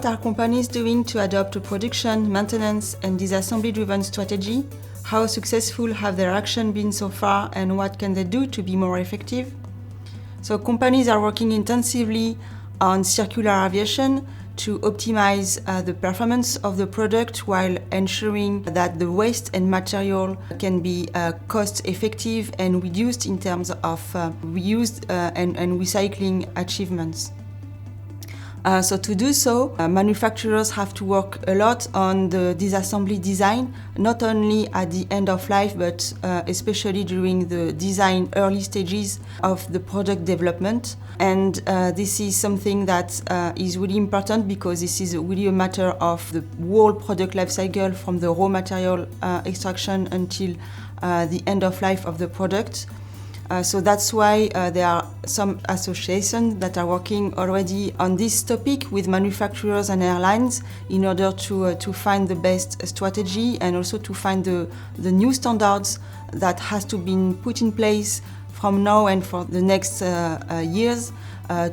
what are companies doing to adopt a production, maintenance, and disassembly-driven strategy? How successful have their actions been so far, and what can they do to be more effective? So companies are working intensively on circular aviation to optimize the performance of the product while ensuring that the waste and material can be cost-effective and reduced in terms of reused and recycling achievements. So to do so, manufacturers have to work a lot on the disassembly design, not only at the end of life, but especially during the design early stages of the product development. And this is something that is really important because this is really a matter of the whole product life cycle from the raw material extraction until the end of life of the product. So that's why there are some associations that are working already on this topic with manufacturers and airlines in order to find the best strategy and also to find the new standards that has to be put in place from now and for the next years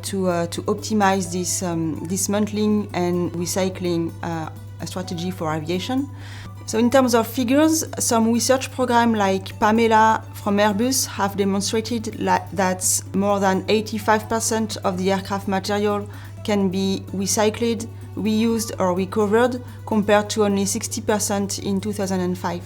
to optimize this dismantling and recycling strategy for aviation. So in terms of figures, some research programs like Pamela from Airbus have demonstrated that more than 85% of the aircraft material can be recycled, reused or recovered, compared to only 60% in 2005.